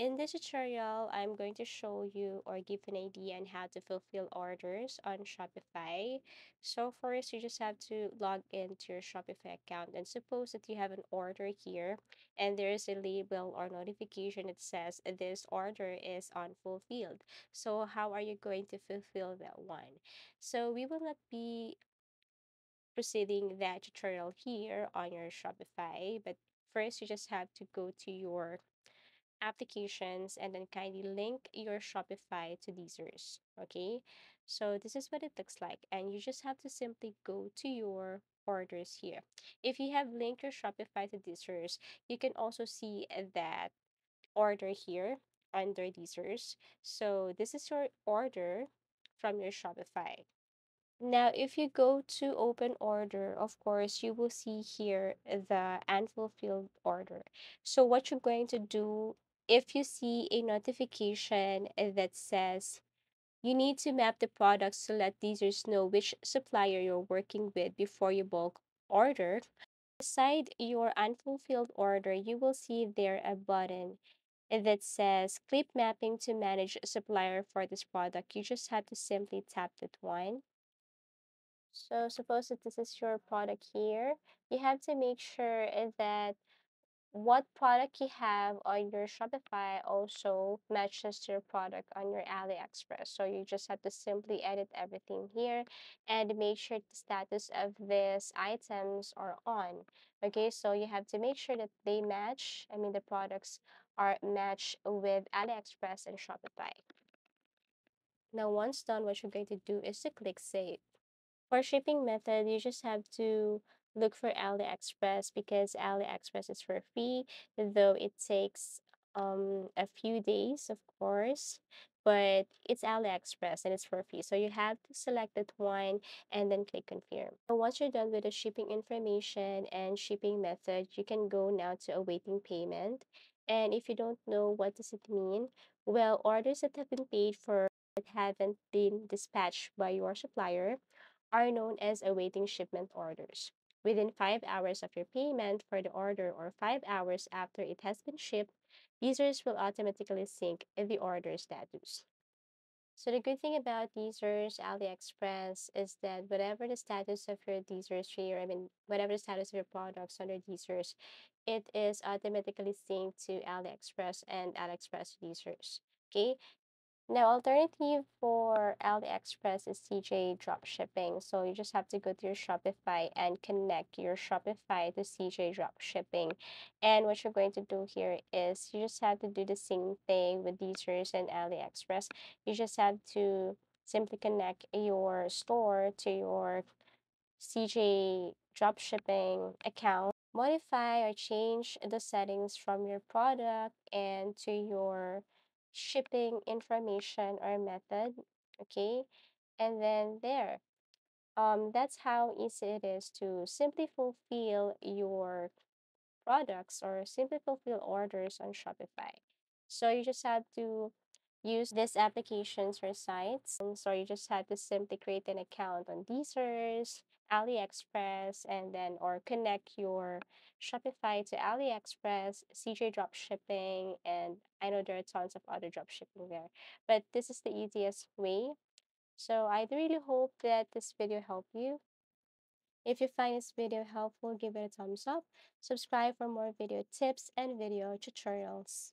In this tutorial, I'm going to show you or give an idea on how to fulfill orders on Shopify. So first, you just have to log into your Shopify account and suppose that you have an order here and there is a label or notification that says this order is unfulfilled. So how are you going to fulfill that one? So we will not be proceeding that tutorial here on your Shopify, but first you just have to go to your applications and then kindly link your Shopify to Deezer's. Okay, so this is what it looks like, and you just have to simply go to your orders here. If you have linked your Shopify to Deezer's, you can also see that order here under Deezer's. So this is your order from your Shopify. Now, if you go to open order, of course, you will see here the unfulfilled order. So what you're going to do, if you see a notification that says you need to map the products to let users know which supplier you're working with before you bulk order, beside your unfulfilled order, you will see there a button that says clip mapping to manage supplier for this product. You just have to simply tap that one. So suppose that this is your product here, you have to make sure that what product you have on your Shopify also matches to your product on your AliExpress. So you just have to simply edit everything here and make sure the status of these items are on. Okay, so you have to make sure that they match, I mean the products are matched with AliExpress and Shopify. Now once done, what you're going to do is to click save. For shipping method, you just have to look for AliExpress because AliExpress is for free, though it takes a few days, of course, but it's AliExpress and it's for free. So you have to select that one and then click confirm. So once you're done with the shipping information and shipping method, you can go now to awaiting payment. And if you don't know what does it mean, well, orders that have been paid for but haven't been dispatched by your supplier are known as awaiting shipment orders. Within 5 hours of your payment for the order or 5 hours after it has been shipped, users will automatically sync the order status. So the good thing about Deezer's AliExpress is that whatever the status of your Deezer's here, I mean, whatever the status of your products under Deezer's, it is automatically synced to AliExpress and AliExpress to Deezer's. Okay, now, alternative for AliExpress is CJ dropshipping. So you just have to go to your Shopify and connect your Shopify to CJ dropshipping. And what you're going to do here is you just have to do the same thing with Deezers and AliExpress. You just have to simply connect your store to your CJ dropshipping account, modify or change the settings from your product and to your shipping information or method. Okay, and then there. That's how easy it is to simply fulfill your products or simply fulfill orders on Shopify. So you just have to use these applications or sites. And so you just have to simply create an account on Deezers, AliExpress, and then or connect your Shopify to AliExpress, CJ Dropshipping, and I know there are tons of other dropshipping there. But this is the easiest way. So I really hope that this video helped you. If you find this video helpful, give it a thumbs up. Subscribe for more video tips and video tutorials.